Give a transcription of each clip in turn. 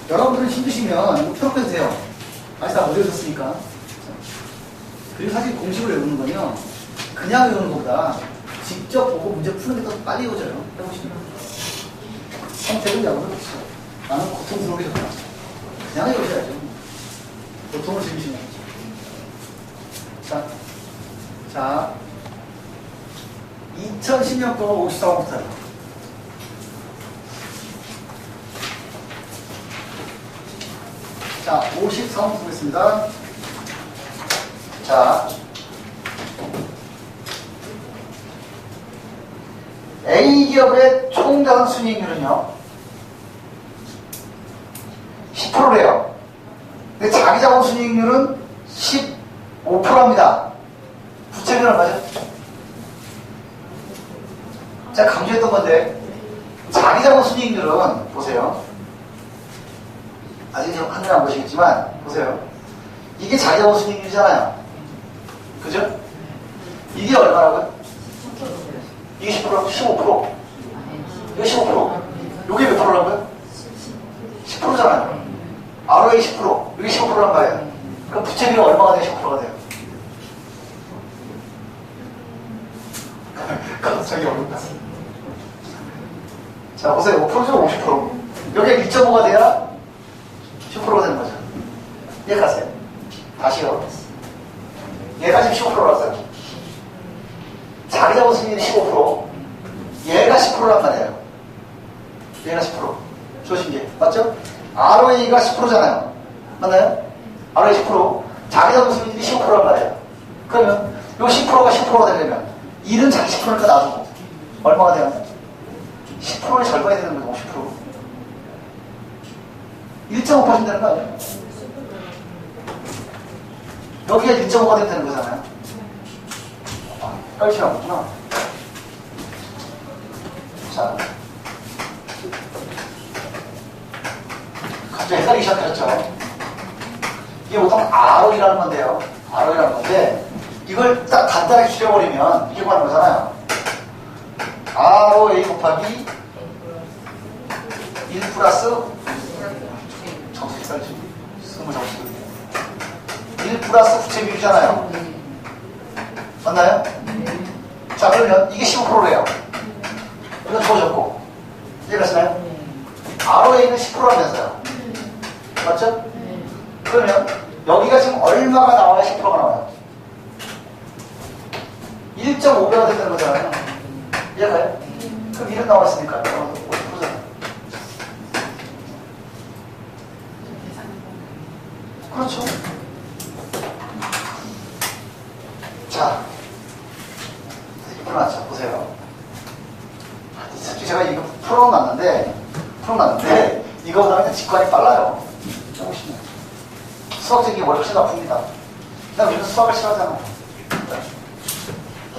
여러분들은 힘드시면 이거 풀어도 돼요. 아직 다 못 외우셨으니까. 그리고 사실 공식을 외우는 건요, 그냥 외우는 것보다 직접 보고 문제 푸는 게 더 빨리 외워져요. 해보시면. 선택은 여러분 그렇죠. 나는 고통스러운 게 좋다. 그냥 외우셔야죠. 고통을 즐기시면. 자, 2010년 거 54번부터요. 자, 54번 보겠습니다. 자, A기업의 총자산 순이익률은요, 10%래요. 근데 자기자본 순이익률은 15%입니다. 부채는 얼마죠? 제가 강조했던 건데, 자기자본 순이익률은, 보세요. 아직 하늘 안 보시겠지만, 보세요. 이게 자기자본 순이익률이잖아요. 그죠? 이게 얼마라고요? 이게 10%라고? 15%. 이게 15%. 이게 몇 프로라고요? 10%잖아요. ROA 10%. 이게 15%란 말이에요. 그럼 부채비가 얼마가 돼요? 10%가 돼요. 갑자기 어렵다. 자, 보세요. 5%죠? 50%. 여기에 2.5가 돼야 10%가 되는 거죠. 이해가세요? 다시요. 얘가 지금 15%랐어요. 자기자본 수익률이 15%. 얘가 10%란 말이에요. 얘가 10%. 조심게. 맞죠? ROA가 10%잖아요. 맞나요? ROA 10%. 자기자본 수익률이 15%란 말이에요. 그러면 요 10%가 10%가 되려면 일은 자기 10%니까 놔두고 얼마가 돼요? 10%의 절반이 되는 거죠. 50%. 1.5% 되는 거 아니에요? 여기가 1.5가 되면 되는 거잖아요. 깔지 않았구나. 자, 갑자기 헷갈리기 시작하셨죠? 이게 보통 ROE라는 건데요. ROE라는 건데, 이걸 딱 간단하게 줄여버리면 이게 뭐하는 거잖아요. ROA 곱하기 1 플러스 정수 헷갈리지? 스무 정수 1 플러스 부채비율이잖아요. 맞나요? 자, 그러면 이게 15%래요. 이건 주어졌고. 이해가시나요? ROA는 10%라면서요. 맞죠? 그러면 여기가 지금 얼마가 나와야 10%가 나와요? 1.5배가 된다는 거잖아요. 이해가요? 그럼 1은 나왔으니까 50%잖아요. 그렇죠. 자, 풀어놨죠. 보세요. 제가 이거 풀어놨는데 이거보다 그냥 직관이 빨라요. 해보시면. 수학적인 게 훨씬 아픕니다. 나 우리는 수학을 싫어하잖아.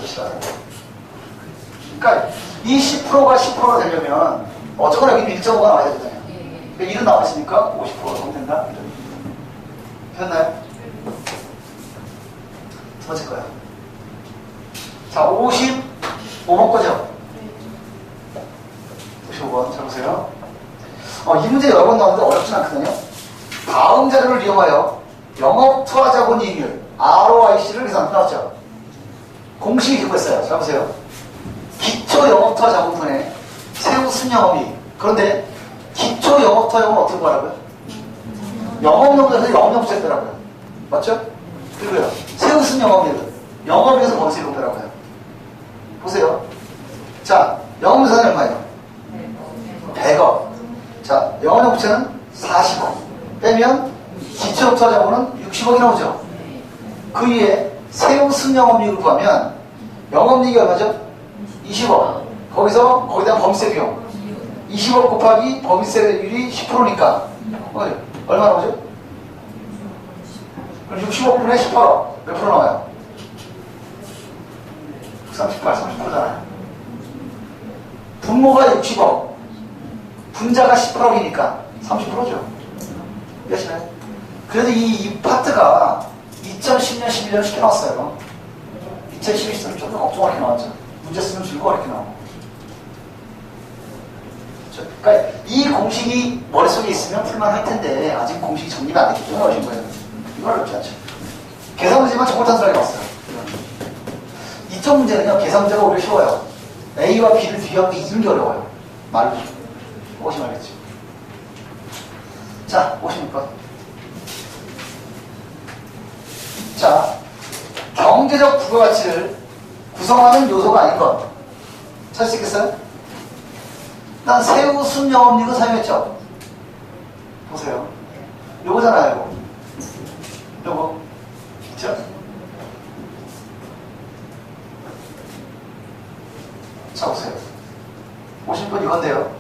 싫어하잖아. 그러니까 이 10%가 10%가 되려면 어쨌거나 여기 1.5가 나와야 되잖아요. 그러니까 1은 나왔으니까 50%가 된다. 됐나요? 두 번째 거요. 자, 55번 거죠? 55번, 잘 보세요. 이 문제 여러 번 나오는데 어렵진 않거든요. 다음 자료를 이용하여 영업투자자본이익률, ROIC를 계산 나왔죠? 공식이 그거였어요. 잘 보세요. 기초 영업투자자본분의 세후 순영업이익. 그런데 기초 영업투자자본은 어떻게 구하라고요? 영업용도에서 영업용 부채더라고요. 맞죠? 그리고요. 세후 순영업이익은 영업에서 거기서 이렇게 더라고요. 보세요. 자, 영업자산이 얼마예요? 100억. 자, 영업용 부채는 40억. 빼면 기초투자자본은 60억이 나오죠. 그 위에 세후 순영업이익을 구하면 영업이익이 얼마죠? 20억. 거기다 법인세 비용 20억 곱하기 법인세율이 10%니까 얼마 나오죠? 그럼 65분의 18억 몇 프로 나와요? 30%잖아요. 분모가 60억, 분자가 18억이니까 30%죠. 이해하시나요? 그래도 이 파트가 2010년, 11년 쉽게 나왔어요. 2012년은 좀 더 걱정하게 나왔죠. 문제 쓰면 즐거워 이렇게 나오고. 그러니까 이 공식이 머릿속에 있으면 풀만 할 텐데 아직 공식이 정리가 안 됐기 때문에 어려운 거예요. 이건 어렵지 않죠. 계산 문제만 정말 단순하게 왔어요. 이쪽 문제는요, 계산 문제가 오히려 쉬워요. A와 B를 비교하고 이긴 게 어려워요. 말로. 보시면 알겠죠. 자, 56번. 자, 경제적 부가가치를 구성하는 요소가 아닌 것. 찾을 수 있겠어요? 난 새우 순 영업이익을 사용했죠. 보세요. 요거잖아요. 요거. 그쵸? 자, 보세요. 50번 이건데요.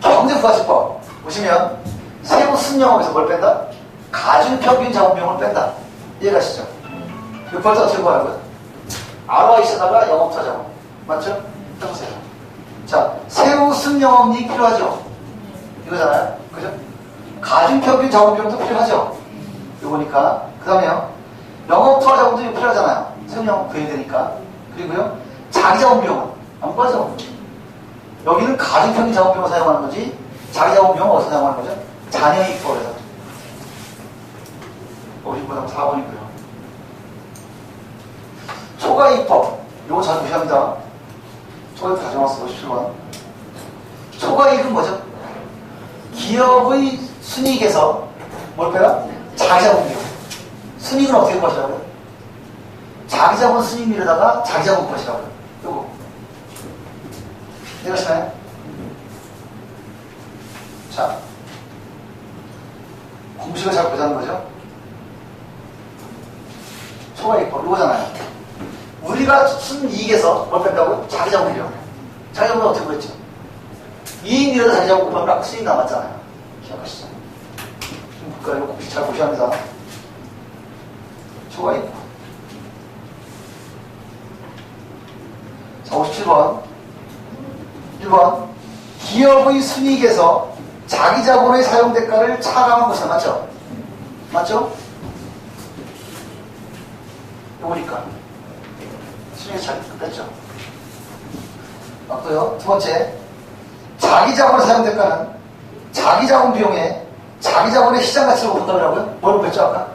경제부가치법. 보시면, 새우 순 영업에서 뭘 뺀다? 가중평균 자본비용을 뺀다. 이해가시죠? 이거 벌써 어떻게 구하라고요? ROI에다가 영업투자 자본. 맞죠? 해보세요. 자, 새우 순 영업이익 필요하죠? 이거잖아요. 그죠? 가중평균 자본비용도 필요하죠? 요거니까. 그 다음에요. 영업투자 자본도 필요하잖아요. 새우 영업 구해야 되니까. 그리고요. 자기 자본비용은 안 빠져. 여기는 가중평균 자본비용을 사용하는 거지. 자기 자본비용은 어디서 사용하는 거죠? 잔여이익법에서. 50보다 4번이고요. 초과이익법. 요거 잘 무시합니다. 초과이익 가져왔어. 57번. 초과이익은 뭐죠? 기업의 순이익에서 뭘 빼라? 자기자본비용. 순이익은 어떻게 구하시라고요? 자기자본 순이익에다가 자기자본 구하시라고요. 요거. 이해가시나요? 자. 공식을 잘 보자는 거죠. 초과이익법. 요거잖아요. 우리가 순이익에서 뭘 뺀다고요? 자기자본비용. 자기자본은 어떻게 구했죠? 이익률에서 자기자본 곱하면 아까 수익 남았잖아요. 기억하시죠? 좀 볼까요? 이거 공식 잘 보셔야 합니다. 초과이익법. 자, 57번. 1번. 기업의 순이익에서 자기 자본의 사용 대가를 차감한 것이다. 맞죠? 맞죠? 요거니까. 순이익 잘 뺐죠? 맞고요. 두 번째. 자기 자본의 사용 대가는 자기 자본 비용에 자기 자본의 시장 가치를 본다고요? 뭘 뺐죠, 아까?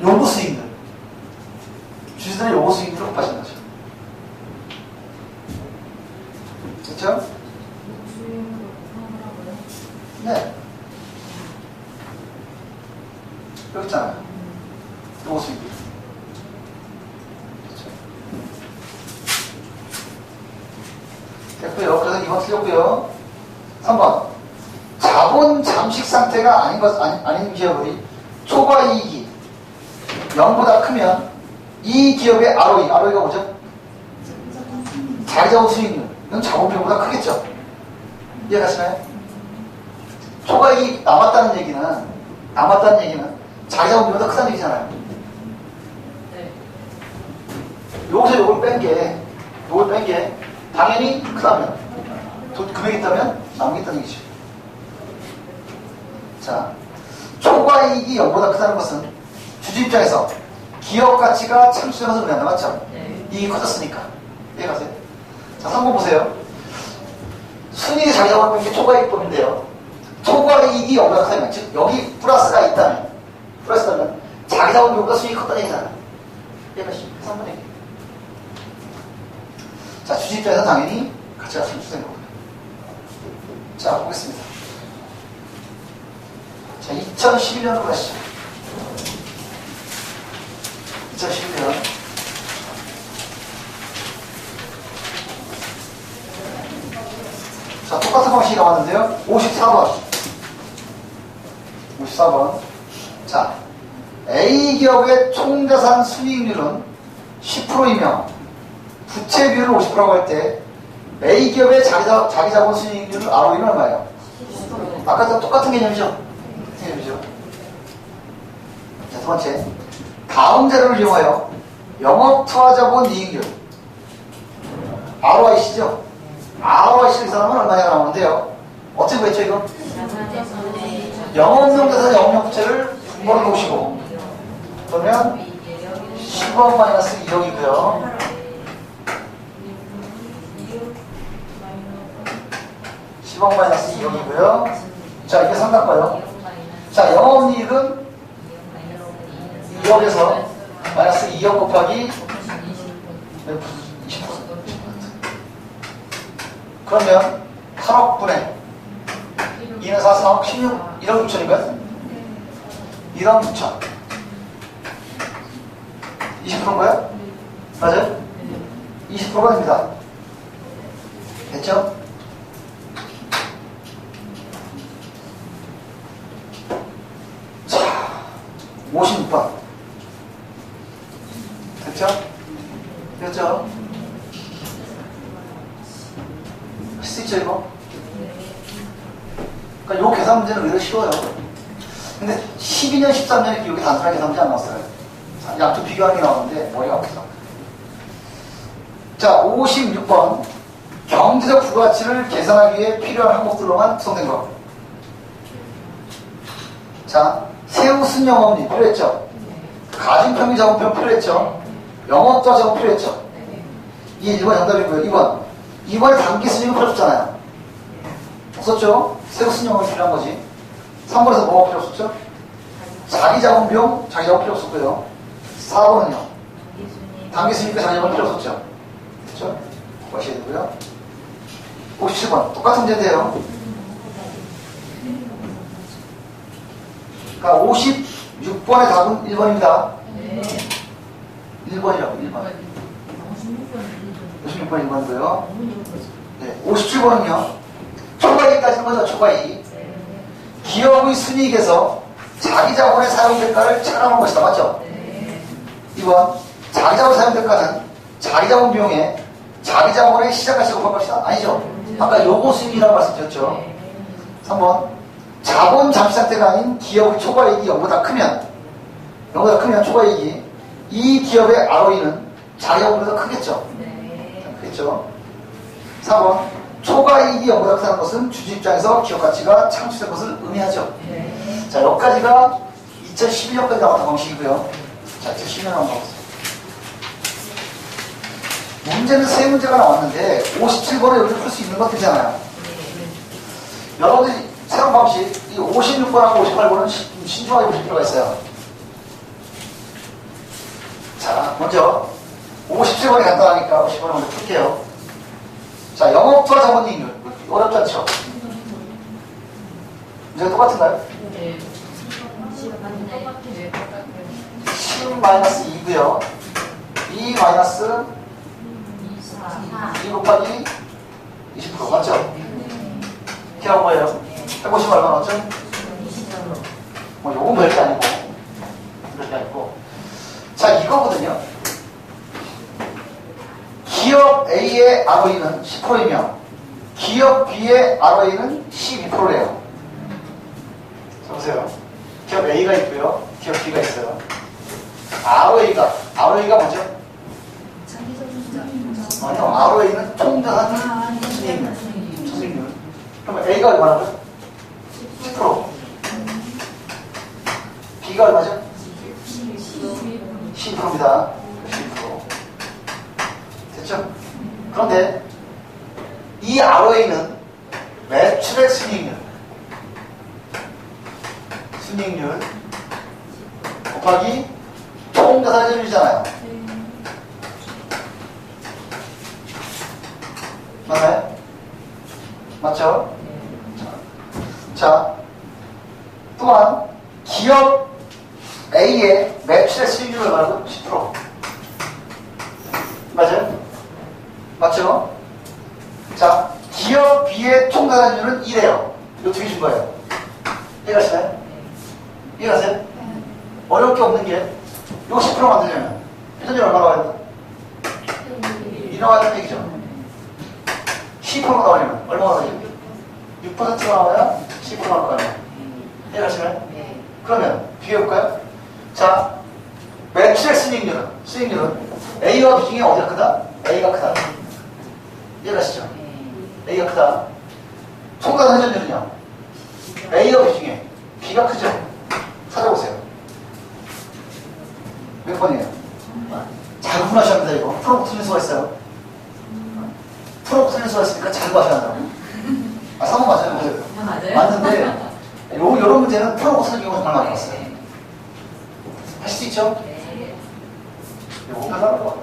요구 수익률. 주주들의 요구 수익률을 곱하시는 거죠. 그렇죠? 네. 여기 있잖아요. 요구 수익률. 그렇죠? 됐고요. 그래서 2번 틀렸고요. 3번. 자본 잠식 상태가 아닌 기업의 초과이익이 0보다 크면 이 기업의 ROE가 뭐죠? 자기자본 수익률. 이건 자본비용보다 크겠죠? 이해가시나요? 초과이익 남았다는 얘기는 자기자본비용보다 크다는 얘기잖아요. 네. 여기서 요걸 뺀 게 당연히 크다면 금액이 있다면 남겠다는 얘기죠. 자, 초과이익이 0보다 크다는 것은 주주 입장에서 기업 가치가 창출되면서 그냥 맞죠? 네. 이익이 커졌으니까. 이해가세요? 자, 3번 보세요. 순이익 자기자본 게 초과이익법인데요. 초과이익이 0보다 크다면, 즉 여기 플러스가 있다면 자기자본비용보다 순이익이 컸다는 얘기잖아요. 이해가시죠? 3번 얘기. 자, 주주 입장에서 당연히 가치가 창출된 거고요. 자, 보겠습니다. 자, 2011년으로 가시죠. 2011년. 자, 똑같은 방식이 나왔는데요. 54번. 자, A기업의 총자산 순이익률은 10%이며 부채 비율을 50%라고 할 때 A기업의 자기자본 순이익률 ROE는 얼마예요? 아까도 똑같은 개념이죠? 자, 두 번째. 다음 자료를 이용하여 영업투자자본 이익률 ROIC죠? ROIC를 계산하면 얼마냐 나오는데요. 어떻게 구했죠 이거? 영업용 자산 영업용 부채를 분모를 놓으시고 그러면 10억 마이너스 2억이고요. 10억 마이너스 2억이고요. 자, 이게 상단가요. 자, 영업이익은 2억에서 마이너스 2억 곱하기 20%. 그러면 8억분의 2는 4, 4억 16, 1억 6천인가요? 1억 6천. 20%인가요? 맞아요? 20%가 됩니다. 됐죠? 자, 56번. 됐죠? 됐죠? 할 수 있죠, 이거? 그러니까 요 계산 문제는 의외로 쉬워요. 근데 12년, 13년에 기억이 단순한 계산 문제 안 나왔어요. 양쪽 비교하는 게 나오는데 머리가 아프죠. 자, 56번. 경제적 부가가치를 계산하기 위해 필요한 항목들로만 구성된 것. 자, 세우순 영업리 필요했죠. 가중평균 작업평 필요했죠. 영업자 작업 필요했죠. 이게 1번 정답이고요. 2번. 2번에 단기순이익은 필요 없잖아요. 없었죠? 세우순 영업이 필요한 거지. 3번에서 뭐가 필요 없었죠? 자기자본비용, 자기자본 필요 없었고요. 4번은요. 단기순이익과 자기자본 필요 없었죠. 그렇죠? 보셔야 되고요. 57번. 똑같은 문제인데요. 그러니까 56번의 답은 1번입니다. 1번이라고, 1번. 56번 1번이고요. 네, 57번은요. 초과이익까지는 거죠, 초과이익. 기업의 순이익에서 자기자본의 사용대가를 체감한 것이다. 맞죠? 2번. 자기자본 사용대가는 자기자본 비용에 자기자본의 시장가치를 곱할 것이다. 아니죠? 아까 요거 수익이라고 말씀드렸죠. 3번. 자본 잠시 상태가 아닌 기업의 초과이익이 0보다 크면 초과이익이 이 기업의 ROE는 자기자본보다 크겠죠. 크겠죠. 4번. 초과이익이 0보다 크다는 것은 주주 입장에서 기업 가치가 창출된 것을 의미하죠. 자, 여기까지가 2012년까지 나왔던 방식이고요. 자, 2012년 한번 가보세요. 문제는 세 문제가 나왔는데 57번에 여기를 풀 수 있는 것들이잖아요. 여러분들이 새로운 방식, 이 56번하고 58번은 신중하게 보실 필요가 있어요. 자, 먼저 57번이 간단하니까 50번을 먼저 풀게요. 자, 영업투자 자본이익률. 어렵지 않죠? 문제가 똑같은가요? 10-2고요. 2 마이너스 2 곱하기 20% 맞죠? 이렇게 나온 거예요. 해보시면 얼마 나왔죠? 뭐 요건 별게 아니고 별게 아니고. 자, 이거거든요. 기업 A의 ROE는 10%이며 기업 B의 ROE는 12%래요. 자, 보세요. 기업 A가 있고요. 기업 B가 있어요. ROE가 뭐죠? 아니요, ROE는 총자산 수익률. 그러면 A가 얼마라고요? 10%. B가 얼마죠? 12%입니다. 12%. 됐죠? 그런데 이 ROE는 매출의 순이익률 곱하기 총자산율이잖아요. 맞나요? 맞죠? 자, 또한 기업 A의 매출의 수익률을 말하고 10%. 맞아요? 맞죠? 자, 기업 B의 총자산율은 1이에요. 이거 어떻게 준 거예요? 이해가시나요? 이해가세요? 어려울 게 없는 게 이거 10% 만들려면 회전율 얼마 나와야 된다? 2 나와야 되는 얘기죠. 10%가 나오려면 얼마가 나와요? 6%가 나와야 10% 나올 거 아니에요. 이해가시나요? 그러면 비교해볼까요? 자, 매출의 수익률은 A와 B 중에 어디가 크다? A가 크다. 이해가시죠? A가 크다. 총괄 회전율은요? A와 B 중에 B가 크죠? 찾아보세요. 몇 번이에요? 잘 구분하셔야 합니다. 이거 프로 틀릴 수가 있어요. 프로 틀릴 수가 있으니까 잘 구하셔야 한다고. 아, 3번 맞아요. 맞아요. 아, 맞아요? 맞는데, 요런 문제는 풀어보고 쓰는 경우가 정말 많이 봤어요. 하실 수 있죠? 네. 요거 편하는 거.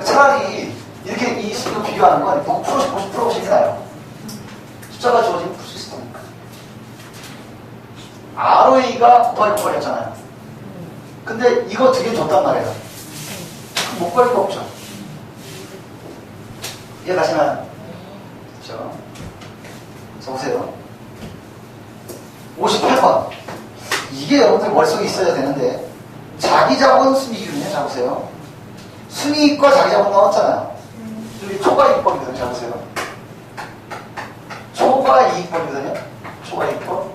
차라리 이렇게 이 식으로 비교하는 건 보고 풀어보시는 게 나아요. 숫자가 주어지면 풀 수 있을 겁니다. ROA가 곱하기 곱하기였잖아요. 근데 이거 두 개 줬단 말이에요. 그럼 못 구할 거 없죠. 이해가시나요? 그렇죠? 자, 보세요. 58번. 이게 여러분들 머릿속에 있어야 되는데, 자기자본 순위기준이에요. 자, 보세요. 순위익과 자기자본 나왔잖아요. 여기 초과이익법이거든요. 자, 보세요. 초과이익법이거든요. 초과이익법.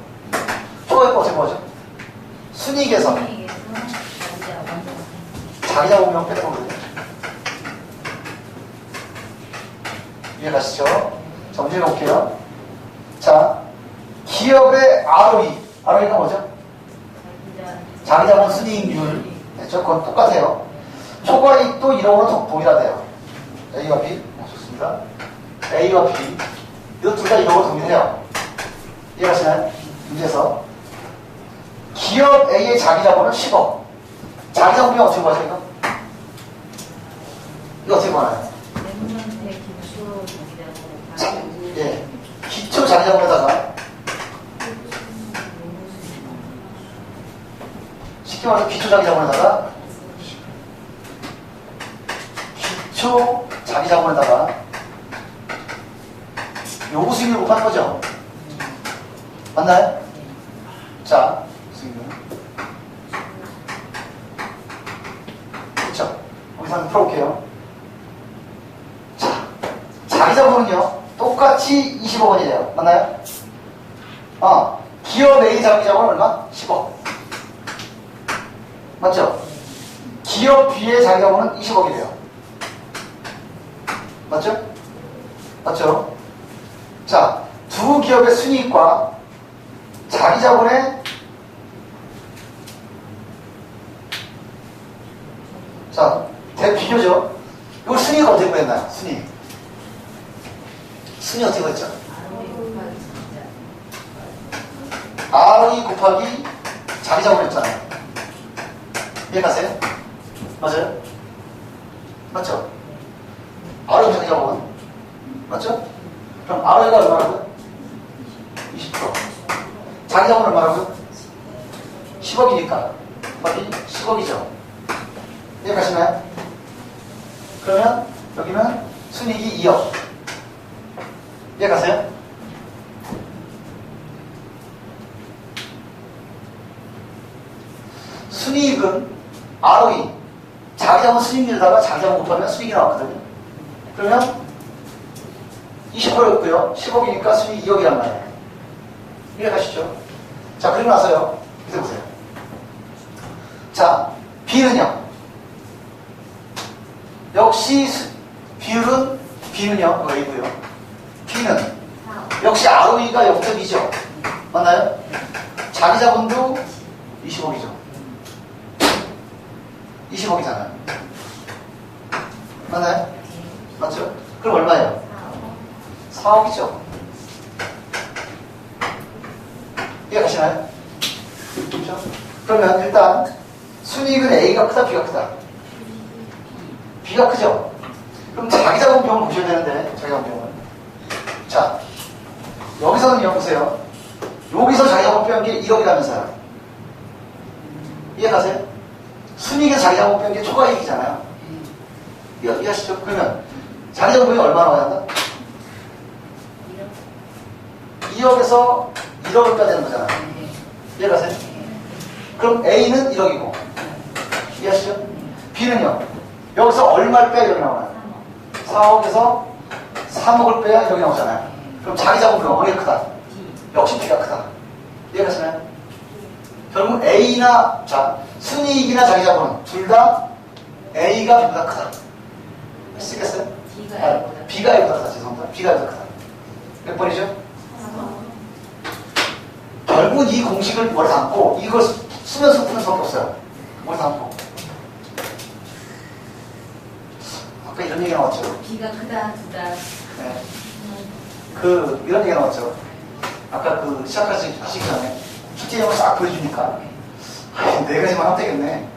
초과이익법 어떻게 뭐죠? 순위익에서 자기자본명 빼는 거거든요. 이해가시죠? 자, 문제 볼게요. 자, 기업의 ROE. ROE가 뭐죠? 자기자본 순이익률. 됐죠? 그건 똑같아요. 초과이익도 이론으로 동일하대요. A와 B. 좋습니다. A와 B. 이거 둘 다 이론으로 동일해요. 이해가시나요? 문제에서. 기업 A의 자기자본은 10억. 자기자본이 어떻게 보죠, 이거? 이거 어떻게 보나요? 예. 기초 자기자본에다가 쉽게 말해서 기초 자기자본에다가 기초 자기자본에다가 요구 수익률 곱하는 거죠? 맞나요? 자, 수익률. 그렇죠? 여기서 한번 풀어볼게요. 자, 자기자본은요 똑같이 20억 원이래요. 맞나요? 기업 A 자기자본은 얼마? 10억. 맞죠? 기업 B의 자기자본은 20억이래요. 맞죠? 맞죠? 자, 두 기업의 순이익과 자기자본의 자, 대비교죠. 이거 순이익 어떻게 구했나요? 순이익. 순위 어떻게 구했죠? ROE 곱하기 자기자본이었잖아요. 이해가세요? 맞아요? 맞죠? ROE 자기자본. 맞죠? 그럼 ROE가 얼마라고요? 20%. 자기자본 얼마라고요? 10억이니까. 곱하기 10억이죠. 이해가시나요? 그러면 여기는 순이익이 2억. 이해가세요? 순이익은 ROE, 자기자본 순이익률에다가 자기자본 곱하면 수익이 나왔거든요. 그러면 20%였고요. 10억이니까 순이익 2억이란 말이에요. 이해가시죠? 자, 그리고 나서요. 이제 보세요. 자, B는요. 역시 B는요. A고요. B는 역시 ROE가 0.2죠. 맞나요? 자기자본도 20억이죠. 20억이잖아요. 맞나요? 맞죠? 그럼 얼마예요? 4억이죠. 이해가시나요? 그렇죠? 그러면 일단 순이익은 A가 크다, B가 크다? B가 크죠? 그럼 자기자본비용을 보셔야 되는데, 자기자본비용을. 자, 여기서는요, 보세요. 여기서 자기자본비용한 게 1억이라면서요. 이해가세요? 순이익에서 자기자본비용한 게 초과이익이잖아요. 이해하시죠? 그러면 자기자본비용이 얼마 나와야 한다? 2억에서 1억을 빼야 되는 거잖아요. 이해가세요? 그럼 A는 1억이고, 이해하시죠? B는요, 여기서 얼마를 빼야 여기 나와요? 4억에서 3억을 빼야 여기 나오잖아요. 그럼 자기자본비용 어디가 크다? 역시 B가 크다. 이해가시나요? 결국 A나, 자, 순이익이나 자기자본 둘 다 A가 B보다 크다. 할 수 있겠어요? B가 A보다 크다. 죄송합니다. B가 A보다 크다. 몇 번이죠? 결국 이 공식을 머리 담고 이걸 쓰면서 푸는 수밖에 없어요. 머리 담고. 아까 이런 얘기 나왔죠? B가 크다, 크다. 네. 이런 얘기가 나왔죠. 아까 시작하시기 전에 숙제형을 싹 보여주니까, 네 가지만 하면 되겠네.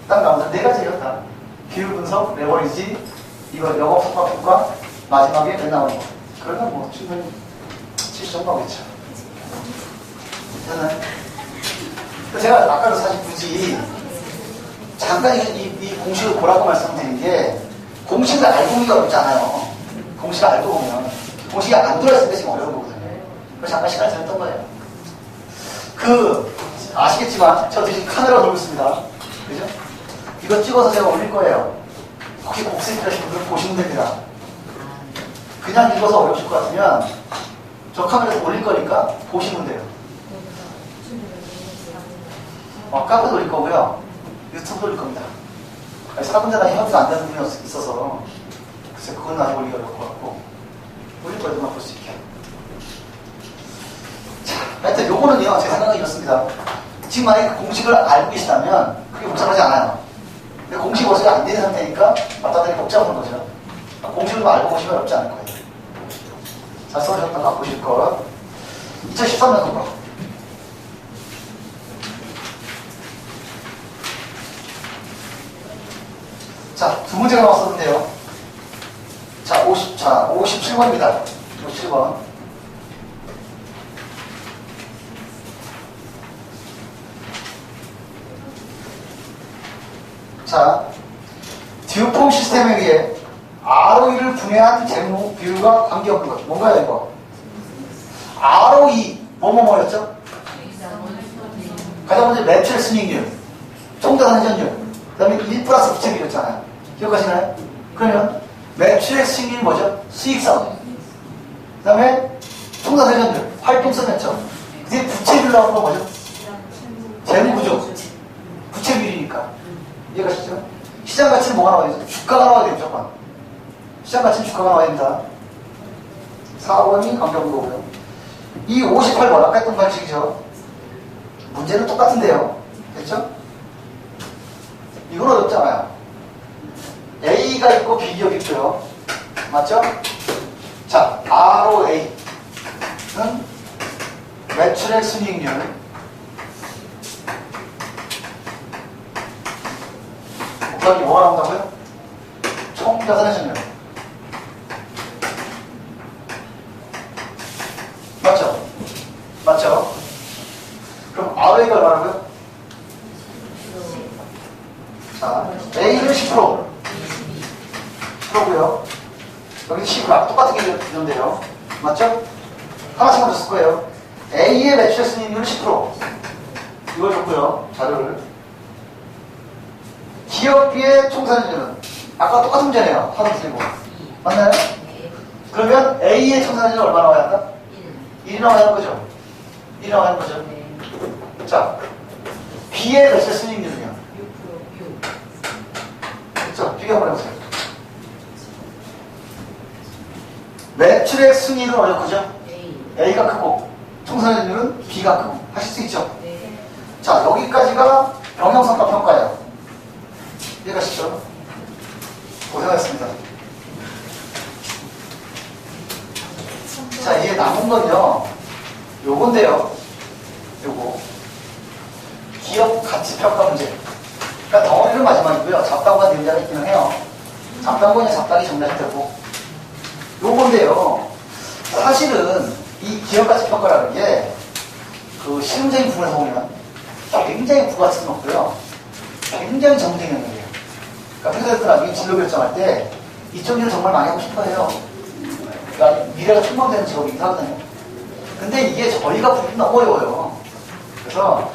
딱 나오면 네 가지예요, 다. 비율 분석, 레버리지, 이거 영어 속박효과, 마지막에 맨 나오는 거. 그러면 뭐 충분히 70점 나오겠죠. 저는 제가 아까도 사실 굳이 잠깐 이 공식을 보라고 말씀드린 게 공식을 알고 보기가 어렵지 않아요. 공식을 알고 보면 공식이 안 들어있을 때 지금 어려운 거거든요. 그래서 잠깐 시간을 드렸던 거예요. 아시겠지만 저 지금 카메라 돌고 있습니다. 그죠? 이거 찍어서 제가 올릴 거예요. 혹시 곡식 필요하신 분들 보시면 됩니다. 그냥 읽어서 어려우실 것 같으면 저 카메라에서 올릴 거니까 보시면 돼요. 카페 돌릴 거고요. 유튜브 돌릴 겁니다. 사분자나 협의가 안 되는 분이 있어서 글쎄 그건 아직 올리기 어려울 것 같고 올릴 거에서만 볼 수 있게. 자, 하여튼 요거는요 제 생각은 이렇습니다. 지금 만약에 공식을 알고 계시다면 그게 복잡하지 않아요. 근데 공식이 어차피 안 되는 상태니까 맞다더니 복잡한 거죠. 공식을 알고 보시면 어렵지 않을 거예요. 잘 써주셨다가 보실 거 2013년 거. 자, 두 문제가 나왔었는데요. 자, 57번입니다. 57번. 자, 듀폼 시스템에 의해 ROE를 분해한 재무 비율과 관계없는 것. 뭔가요, 이거? ROE, 뭐였죠? 가장 먼저 매출 순이익률, 총자산 회전율, 그 다음에 1 플러스 부채비율이었잖아요. 기억하시나요? 그러면 매출액 수익률이 뭐죠? 수익성. 그 다음에 총자산 회전율, 활동성이었죠. 그 뒤에 부채비율 나오는 거 뭐죠? 재무구조. 부채비율이니까. 이해가시죠? 시장 가치는 뭐가 나와야 되죠? 주가가 나와야 되죠, 무조건. 시장 가치는 주가가 나와야 됩니다. 4번이 관계없고요. 이 58번, 아까 했던 방식이죠. 문제는 똑같은데요. 됐죠? 이건 어렵잖아요. A가 있고 B가 있고요. 맞죠? 자, ROA는 매출액 순이익률. 곱하기 뭐가 나온다고요? 총자산 회전율. 맞죠? 맞죠? 그럼 ROA가 얼마라고요? 자, A는 10%. 10%고요. 여기 10가 똑같은 게 있는데요. 맞죠? 하나씩만 줬을 거예요. A의 매출액 순이익률은 10%. 이걸 줬고요. 자료를. 기업비의 총산회전율은 아까 똑같은 문제네요. 하나 틀리고. 맞나요? 그러면 A의 총산회전율 얼마 나와야 한다? 1이 나와야 하는 거죠. 1이 나와야 하는 거죠. 자, B의 매출액 순이익률은요? 그렇죠? 비교 한번 해보세요. 매출액 순이익은 어디가 크죠? A가 크고 총산회전율은 B가 크고 하실 수 있죠? 자, 여기까지가 병영성과 평가예요. 이해가시죠? 고생하셨습니다. 자, 이제 남은 건요 요건데요. 요거 기업 가치 평가 문제. 그러니까 덩어리는 마지막이고요. 잡담과 내용자가 있기는 해요. 잡담권이 잡담이 정리할 테고 요건데요. 사실은 이 기업 가치 평가라는 게 실용적인 부분에서 보면 굉장히 부가치는 없고요. 굉장히 정적인 영역이에요. 그러니까 회사에서 나중에 진로 결정할 때 이쪽 일을 정말 많이 하고 싶어 해요. 그러니까 미래가 촉망되는 직업이긴 하거든요. 근데 이게 저희가 보기 너무 어려워요. 그래서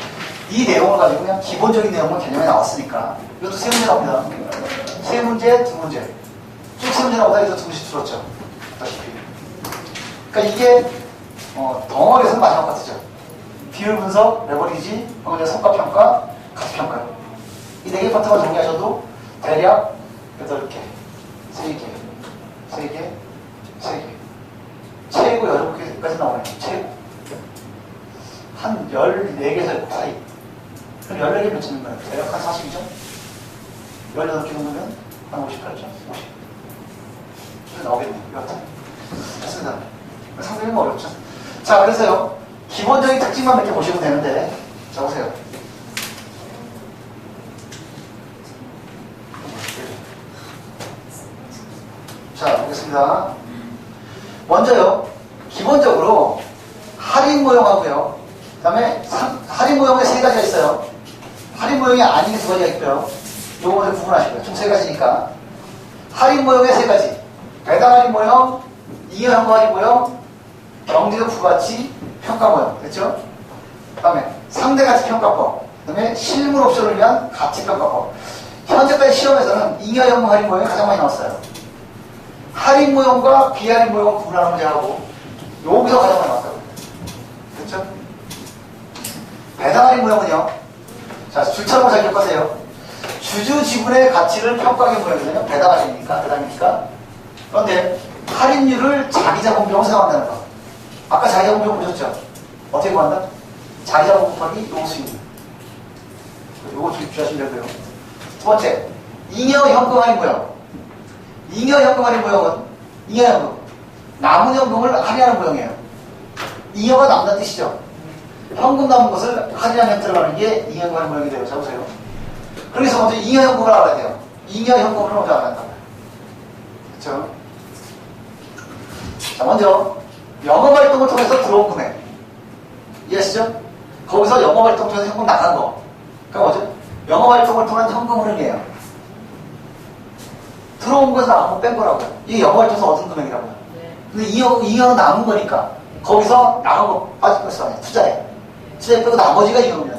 이 내용을 가지고 그냥 기본적인 내용만 개념에 나왔으니까 이것도 세 문제 나옵니다. 세 문제, 두 문제. 쭉 세 문제 나오다 해서 두 문씩 줄었죠. 그러니까 이게 덩어리에서는 마지막 같으죠. 비율 분석, 레버리지, 성과평가, 가치평가. 이 네 개 파트만 정리하셔도 대략 8개, 3개, 3개, 3개. 최고 8개까지 나오네요. 최고. 한 14개에서 사이. 그럼 14개 몇 점인가요? 대략 한 42점? 18개 정도면 한 58점? 50. 나오겠네요. 여하튼. 됐습니다. 상당히 어렵죠. 자, 그래서요. 기본적인 특징만 몇 개 보시면 되는데, 자, 보세요. 자, 보겠습니다. 먼저요. 기본적으로 할인 모형하고요. 그 다음에 할인 모형에 세 가지가 있어요. 할인 모형이 아닌 게 두 가지가 있고요. 요거 먼저 구분하시고요. 총 세 가지니까. 할인 모형의 세 가지. 배당 할인 모형, 잉여 현금 할인 모형, 경제적 부가치 평가 모형. 됐죠? 그 다음에 상대가치 평가법. 그 다음에 실물 옵션을 위한 가치 평가법. 현재까지 시험에서는 잉여 현금 할인 모형이 가장 많이 나왔어요. 할인 모형과 비할인 모형을 구분하는 문제하고 여기서 가장 많이 나왔다고. 그렇죠? 배당 할인 모형은요. 자, 줄차로 잘 기억하세요. 주주 지분의 가치를 평가하는 모형이거든요. 배당 할인이니까, 배당이니까. 그런데 할인율을 자기자본 비용으로 사용한다는 거. 아까 자기자본 비용 보셨죠? 어떻게 구한다? 자기자본 곱하기 용수익. 요거 주의하시면 되고요. 두 번째, 잉여 현금 할인 모형. 잉여 현금 할인 모형은 잉여 현금. 남은 현금을 할인하는 모형이에요. 잉여가 남다는 뜻이죠. 현금 남은 것을 할인하는 형태로 하는 게 잉여 현금 할인 모형이 돼요. 자, 보세요. 그래서 먼저 잉여 현금을 알아야 돼요. 잉여 현금을 먼저 알아야 한다고요. 그렇죠? 자, 먼저 영업활동을 통해서 들어온 금액. 이해하시죠? 거기서 영업활동 통해서 현금 나간 거. 그러니까 뭐죠? 영업활동을 통한 현금 흐름이에요. 들어온 거에서 나간 거 뺀 거라고요. 이게 영업활동에서 얻은 금액이라고요. 근데 잉여는 남은 거니까 거기서 나간 거 빠질 것이 아니에요. 투자에. 투자에 빼고 나머지가 잉여입니다.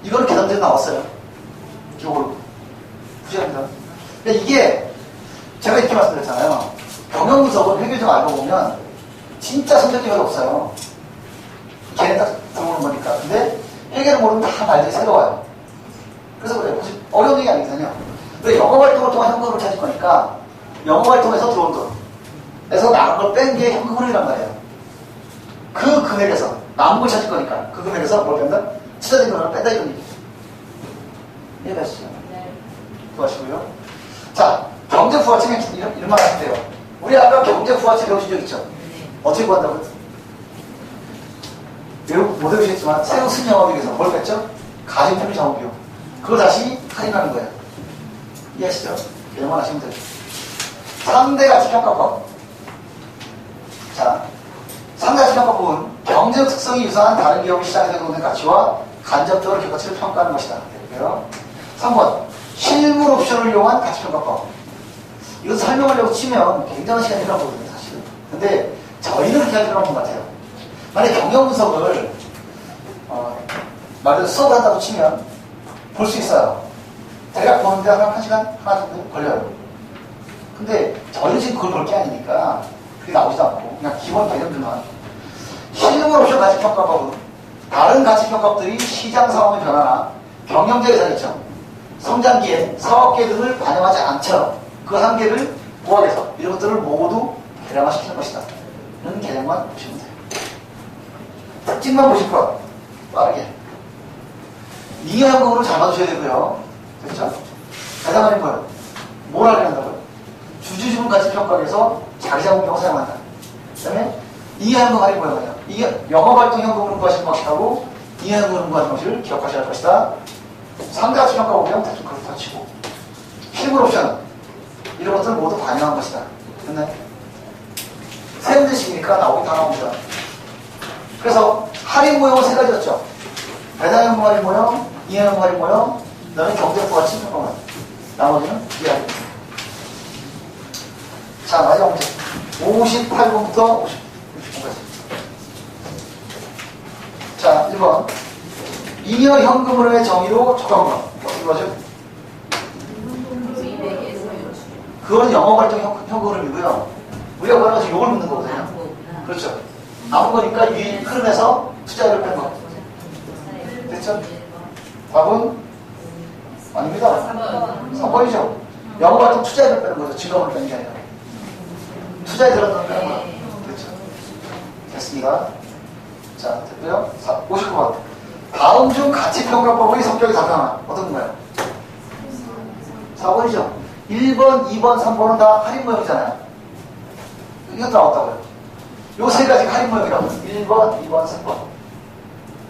이거는 계산대로 나왔어요. 요걸로. 부시합니다. 근데 이게 제가 이렇게 말씀드렸잖아요. 경영분석은 회계 좀 알고 보면 진짜 선택이 별로 없어요. 걔네 딱 들어오는 거니까. 근데 회계를 모르면 다 말들이 새로워요. 그래서 그래요. 어려운 얘기 아니거든요. 왜 영업활동을 통한 현금을 찾을 거니까 영업활동에서 들어온 돈에서 나간 걸 뺀 게 현금 흐름이란 말이에요. 그 금액에서 남은 걸 찾을 거니까 그 금액에서 뭘 뺀다? 투자된 금액을 뺀다 이런 얘기예요. 이해가시죠? 네. 수고하시고요. 자, 경제 부가치는 이런 말 하시면 돼요. 우리 아까 경제 부가치 배우신 적 있죠? 어떻게 구한다고요? 못 배우시겠지만 새로 쓴 영업에 대해서 뭘 뺐죠? 가중평균 작업비용. 그걸 다시 할인하는 거예요. 이해하시죠? 이런만 하시면 돼요. 상대가치 평가법. 자, 상대가치 평가법은 경제적 특성이 유사한 다른 기업의 시장에 내놓는 가치와 간접적으로 그 가치를 평가하는 것이다. 되고요. 3번, 실물 옵션을 이용한 가치평가법. 이거 설명하려고 치면 굉장한 시간이 필요하거든요, 사실은. 근데 저희는 그렇게 할 필요는 없는 것 같아요. 만약에 경영분석을, 말 그대로 수업을 한다고 치면 볼 수 있어요. 대략 보는데 한 시간 하나 정도 걸려요. 근데 저희는 지금 그걸 볼 게 아니니까 그게 나오지도 않고 그냥 기본 개념들만. 실물 옵션 가치평가법은 다른 가치평가법들이 시장 상황의 변화나 경영적 예산이죠. 성장기에 사업계 등을 반영하지 않죠. 그 한계를 부합해서 이런 것들을 모두 개량화시키는 것이다. 이런 개념만 보시면 돼요. 특징만 보실 것. 빠르게. 잉여 현금으로 잘 맞으셔야 되고요. 그렇죠? 배당 할인 뭐예요? 뭘 할인한다고요? 주주지분 가치 평가에서 자기자본 비용을 사용한다. 그 다음에 잉여 현금 할인 뭐예요? 영업활동 현금으로 구하시는 것하고 잉여 현금으로 구하는 것을 기억하셔야 할 것이다. 상대가치 평가 보면 대충 그렇다 치고 실물 옵션 이런 것들을 모두 반영한 것이다. 됐나요? 세 문제씩이니까 나오긴 다 나옵니다. 그래서 할인 모형은 세 가지였죠. 배당 현금 할인 모형, 잉여 현금 할인 모형, 그 다음에 경제 부가치 평가 모형. 나머지는 이해하기. 자, 마지막 문제. 58번부터 59번까지. 자, 1번. 잉여 현금 흐름의 정의로 촉구한 것. 어떻게 보죠? 그거는 영업활동 현금 흐름이고요. 우리가 말하는 것은 요걸 묻는 거거든요. 그렇죠. 남은 거니까 이 흐름에서 투자를 뺀 거. 됐죠? 답은? 아닙니다. 3번이죠. 영업활동 투자를 빼는 거죠. 직업을 빼는 게 아니라. 투자에 들어가는 빼는 거. 그렇죠. 됐습니다. 자, 됐고요. 59번. 다음 중 가치평가법의 성격이 다르나 어떤 건가요? 4번이죠. 1번, 2번, 3번은 다 할인 모형이잖아요. 이것도 나왔다고요. 요 세 가지가 할인 모형이라고. 1번, 2번, 3번.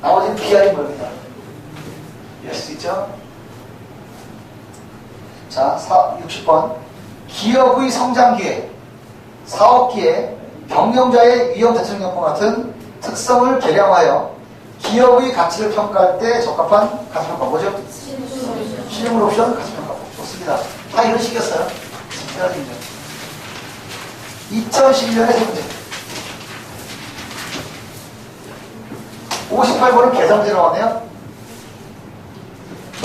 나머지는 비할인 모형이다. 이해할 수 있죠? 자, 60번. 기업의 성장 기회, 사업 기회, 경영자의 위험 대처력과 같은 특성을 계량하여 기업의 가치를 평가할 때 적합한 가치평가 뭐죠? 실물 옵션 가치평가. 좋습니다. 다 이런 식이었어요. 2011년에 세 문제. 58번은 계산문제 나왔네요.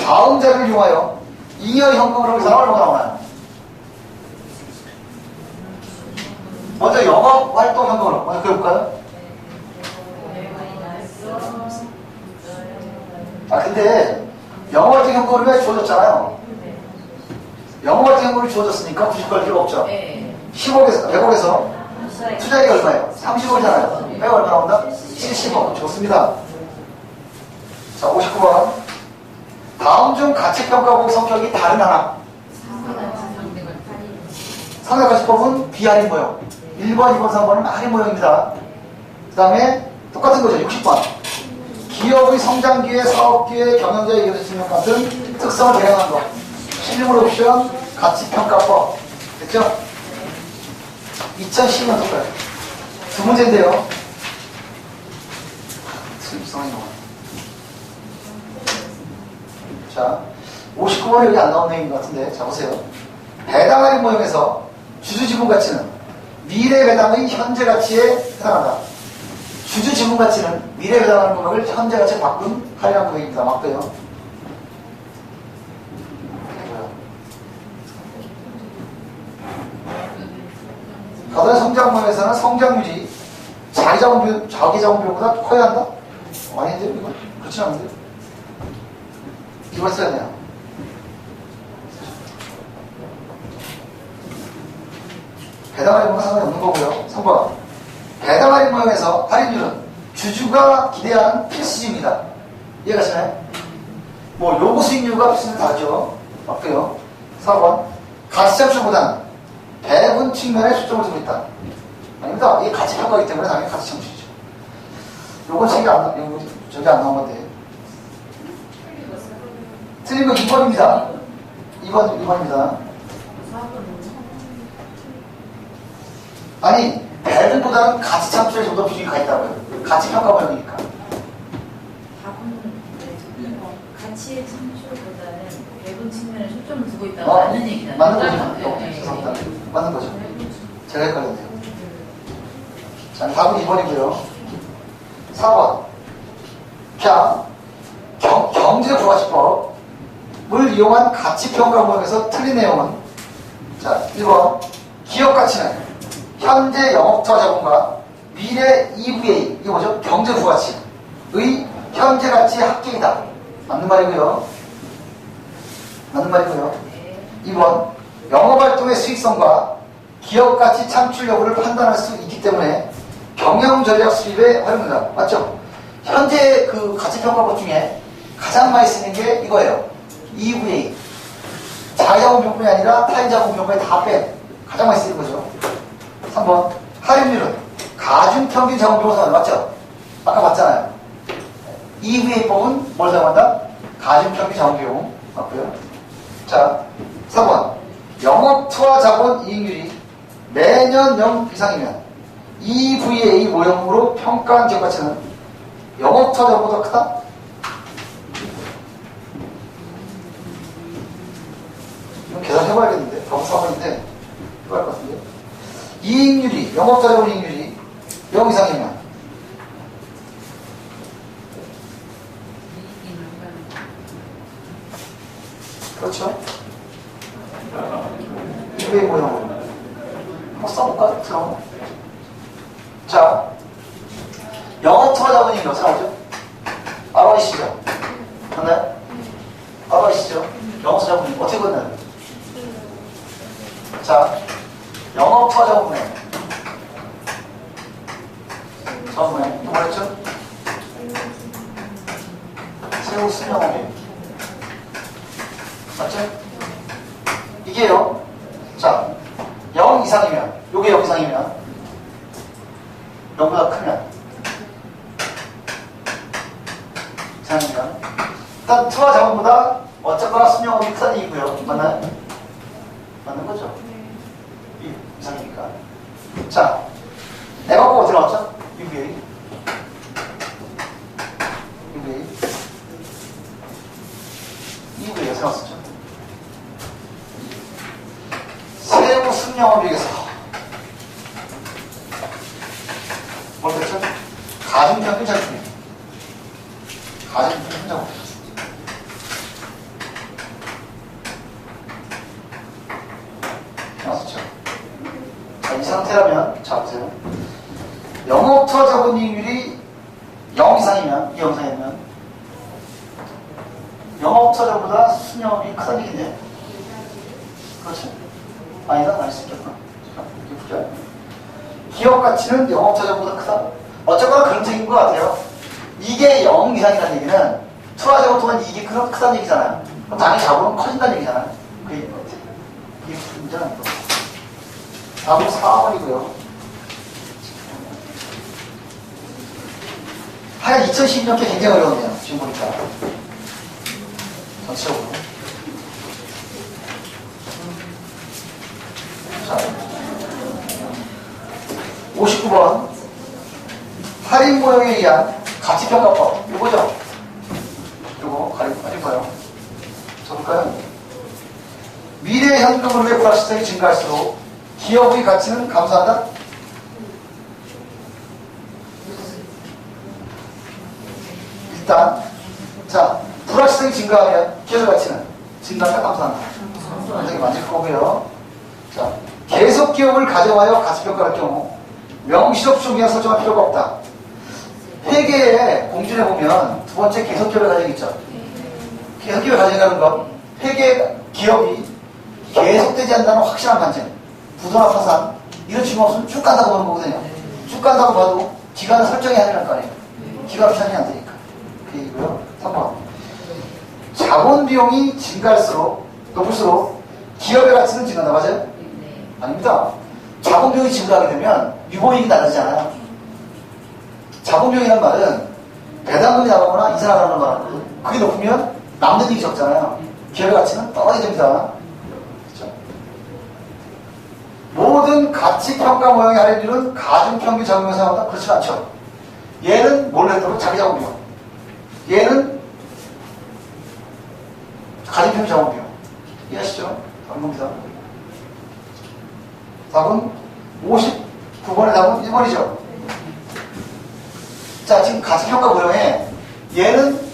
다음 자료를 이용하여 잉여 현금으로 계산하면 얼마가 나오나요? 먼저 영업활동 현금으로 먼저 그려볼까요? 아 근데 영업활동 현금으로 왜 주어졌잖아요. 영업활동 현금으로 주어졌으니까 90갈 필요가 없죠. 10억에서 100억에서 투자액이 얼마예요? 30억이잖아요. 빼고 얼마 나온다? 70억. 좋습니다. 자, 59번. 다음 중 가치평가법 성격이 다른 하나. 상대가치법은 비할인 모형. 1번, 2번, 3번은 할인 모형입니다. 그 다음에 똑같은 거죠. 60번. 기업의 성장기회, 사업기회, 경영자의 이해대칭 같은 특성을 계량한 것. 실물 옵션, 가치평가법. 됐죠? 2010년 똑같아요. 두 문제인데요. 이상하게 나와요. 자, 59번이 여기 안 나온 내용인 것 같은데, 자, 보세요. 배당 할인 모형에서 주주 지분 가치는 미래 배당의 현재 가치에 해당한다. 주주 지분 가치는 미래 배당하는 금액을 현재 가치에 바꾼 할인한 금액입니다. 맞고요. 가단의 성장 모형에서는 성장 유지, 자기 자본 비율보다 커야 한다? 아닌데, 이거? 그렇지 않은데? 이걸 써야 돼요. 배당 할인 모형은 상관이 없는 거고요. 3번. 배당 할인 모형에서 할인율은 주주가 기대하는 필수입니다. 이해가시나요? 뭐, 요구 수익률과 필수는 다르죠. 맞고요. 4번. 가치창출보다는 배분 측면에 초점을 두고 있다. 아닙니다. 이게 가치평가이기 때문에 당연히 가치창출이죠. 요건 저기 안 나온 건데. 틀린 거 2번입니다. 2번입니다. 아니, 배분보다는 가치창출에 좀 더 비중이 가 있다고요. 가치평가 모형이니까. 가치 창출보다는 배분 측면에 초점을 두고 있다는 얘기잖아요. 맞는 거죠. 죄송합니다. 맞는 거죠. 제가 헷갈렸네요. 자, 답은 2번이고요. 4번. 경제부가치법을 이용한 가치평가 모형에서 틀린 내용은 자, 1번. 기업 가치는 현재 영업투자 자본과 미래 EVA, 이게 뭐죠? 경제부가치의 현재 가치의 합계이다. 맞는 말이고요. 2번. 영업활동의 수익성과 기업가치 창출 여부를 판단할 수 있기 때문에 경영전략 수립에 활용된다. 맞죠? 현재 그 가치평가법 중에 가장 많이 쓰는 게 이거예요. EVA. 자기자본평가뿐이 아니라 타인자본평가에 다 뺀 가장 많이 쓰는 거죠. 3번. 할인율은 가중평균 자본비용을 맞죠? 아까 봤잖아요. EVA법은 뭘 사용한다? 가중평균 자본비용. 맞고요. 자, 4번. 영업투하 자본 이익률이 매년 0 이상이면 EVA 모형으로 평가한 기업 가치는 영업투하 자본보다 크다? 이건 계산해봐야겠는데. 다음 4번인데 해봐야 할 것 같은데. 이익률이, 영업투하 자본 이익률이 0 이상이면 그렇죠? EVA 모형으로 한번 써볼까? 그럼. 자, 영업투하 자본이 몇을 알죠? 알아시죠? 맞나요? 알아시죠? 영업투하 자본이 어떻게 끝나요? 자, 영업투하 자본의 처음에 또 뭐랬죠? 세후 수명원이 맞죠? 이게요. 자, 0 이상이면, 요게 0 이상이면 0보다 크면. 이상입니다. 일단 투와 자본보다 어쨌거나 순영업이 크다는 얘기고요. 맞나요? 맞는 거죠? 이 이상이니까. 자, 내가 보고 어떻게 나왔죠? UVA. UVA 여기서 나왔었죠. 세부 순영업에서 뭘 됐죠? 가중평균 작품. 가중평균 작품. 나왔었죠. 자, 이 상태라면, 자, 보세요. 영업투자 자본이익률이 0 이상이면, 이 영상이면, 영업투자보다 순영업이 크다는 얘기네. 그렇죠. 아니다? 아닐 수 있겠구나. 이렇게 보자. 기업 가치는 영업투자보다 크다. 어쨌거나 그런 책인 것 같아요. 이게 0 이상이라는 얘기는 투자자본 동안 이익이 크다는 얘기잖아요. 그럼 당연히 자본은 커진다는 얘기잖아요. 그 얘기인 것 같아요. 이게 무슨 문제는 아닌 것 같아요. 다음은 4번이고요. 하여간 2012년께 굉장히 어려웠네요. 지금 보니까. 전체적으로. 자, 59번. 할인 모형에 의한 가치평가법. 이거죠? 이거 가리봐요. 적을까요? 미래 현금으로의 불확실성이 증가할수록 기업의 가치는 감소한다? 일단, 자, 불확실성이 증가하면 기업의 가치는 증가한다, 감소한다? 굉장히 맞을 거고요. 자, 계속 기업을 가져와야 가치평가할 경우 명시적 중요한 설정할 필요가 없다. 회계에 공준해 보면 두 번째 계속 기업의 가정이 있죠. 계속 기업의 가정이라는 건 회계 기업이 계속되지 않는다는 확실한 관점. 부도나 파산 이런 증거 없으면 쭉 간다고 보는 거거든요. 쭉 간다고 봐도 기간을 설정해야 되는 거 아니에요. 기간 편이 안 되니까. 그 얘기고요. 3번. 자본 비용이 증가할수록 높을수록 기업의 가치는 증가한다. 맞아요? 아닙니다. 자본 비용이 증가하게 되면 유보이익이 낮아지잖아요. 자본 비용이라는 말은 배당금이 나가거나 이사 나가는 거라는 그게 높으면 남는 이익이 적잖아요. 기업의 가치는 떨어집니다. 그렇죠? 모든 가치평가 모형의 할인율은 가중평균 적용을 사용한다? 그렇지 않죠. 얘는 뭘 했다고? 자기 자본 비용. 얘는 가중평균 자본 비용. 이해하시죠? 다른 겁니다. 답은 59번의 답은 1번이죠. 자, 지금 가치평가 모형에 얘는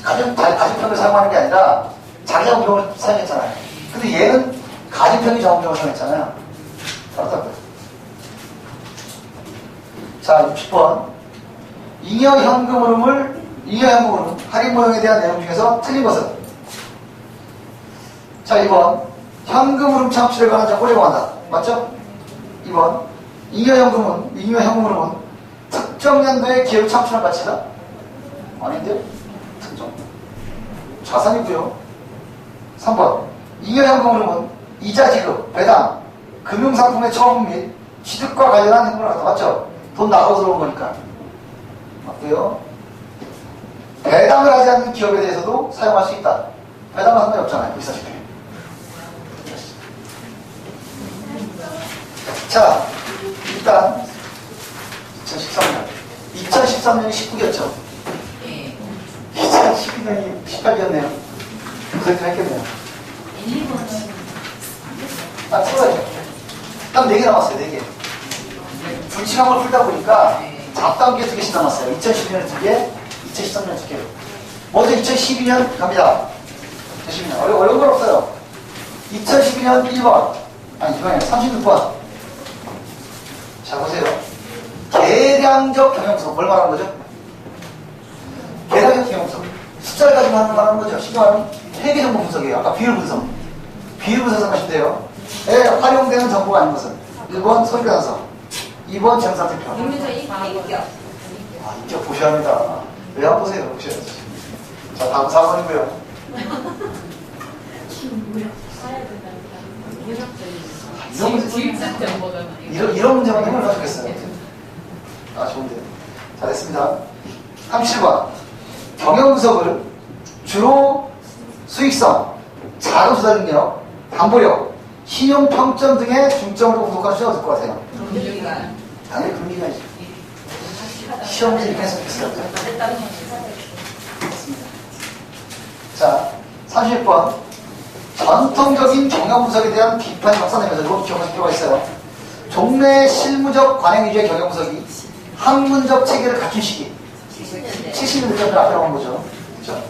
가중평균을 사용하는 게 아니라 자기 자본 비용을 사용했잖아요. 근데 얘는 가중평균 자본 비용을 사용했잖아요. 따라잡고요. 자, 60번. 잉여 현금 흐름 할인 모형에 대한 내용 중에서 틀린 것은? 자, 2번. 현금 흐름 창출에 관한 정보를 제공한다. 맞죠? 2번. 잉여 현금 흐름은 특정 연도에 기업이 창출한 가치다? 아닌데? 특정. 자산이고요. 3번. 잉여 현금 흐름은 이자 지급, 배당, 금융상품의 처분 및 취득과 관련한 행동을 하다. 맞죠? 돈 나가고 들어온 거니까. 맞고요. 배당을 하지 않는 기업에 대해서도 사용할 수 있다. 배당은 상관이 없잖아요. 비슷하시게. 자, 일단 2013년 2013년이 19기였죠. 2012년이 18기였네요. 그렇게 했겠네요. 1, 2번은 딱 풀어야죠. 딱 4개 남았어요. 4개. 불치감을 풀다 보니까 잡다운 게 2개씩 남았어요. 2012년에 2개, 2013년에 2개. 먼저 2012년 갑니다. 2012년. 어려운 건 없어요. 2012년 1번. 아니, 2번이에요. 36번. 자, 보세요. 계량적 경영서. 뭘 말하는 거죠? 계량적 경영서. 숫자를 가지고 말하는 거죠. 쉽게 말하면 회계정보 분석이에요. 아까 비율 분석. 비율 분석 생각하시면 돼요. 에 활용되는 정보가 아닌 것은 1번 설계단서, 2번 정상투표. 인격 보셔야 합니다. 왜 안 보세요? 보셔야지. 자, 다음 4번이고요. 이런 문제만 되면 좋겠어요. 아, 좋은데. 잘했습니다. 37번. 경영분석을 주로 수익성, 자금 조달 능력, 담보력, 신용평점 등의 중점으로 분석할 수 없을 것 같아요. 금융기관. 당연히 금융기관이죠. 시험 문제 이렇게 해석했어요. 자, 30번. 전통적인 경영분석에 대한 비판이 확산되면서 이거 기억하실 필요가 있어요. 종래 실무적 관행 위주의 경영분석이 학문적 체계를 갖춘 시기. 70년대 앞에 나온 거죠. 그렇죠?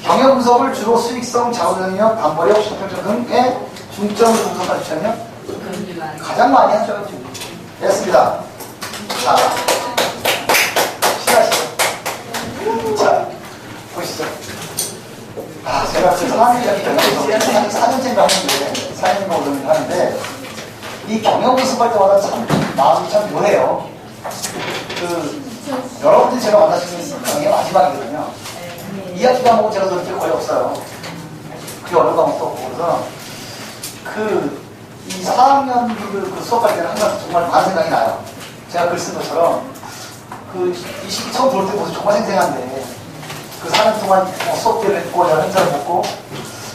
경영분석을 주로 수익성, 자본능력, 담보력, 신평점 등의 중점으로 분석할 수 있다면 금융기관. 가장 많이 하죠. 됐습니다. 자, 시작하시죠. 자, 보시죠. 아, 제가 그 4년짜리 경영분석, 4년째인가 하는데, 4년인가 5년인가 하는데, 이 경영분석할 때마다 참, 마음이 참 묘해요. 여러분들이 제가 만나시는 강의가 마지막이거든요. 2학기 과목은 제가 들을 게 거의 없어요. 그게 어느 과목도 없고, 그래서, 이 4학년들 그 수업할 때는 항상 정말 많은 생각이 나요. 제가 글 쓴 것처럼, 이 시기 처음 들어올 때 모습 정말 생생한데, 그 4년 동안 뭐 수업들을 했고, 내가 행사를 먹고,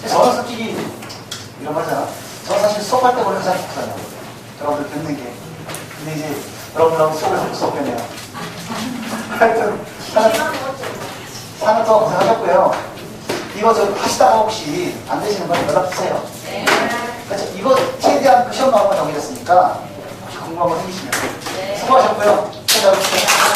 저는 솔직히, 이런 말이잖아. 저는 사실 수업할 때 보면 가장 좋거든요. 여러분들 뵙는 게. 근데 이제, 여러분들하고 수업을 할 수 없겠네요. 하여튼, 4년 동안 고생하셨고요. 이거 저 하시다가 혹시 안 되시는 건 연락 주세요. 네. 그렇죠? 이거 최대한 그 시험 나오면 정해졌으니까 혹시 궁금한 거 생기시면. 네. 수고하셨고요. 찾아오십시오.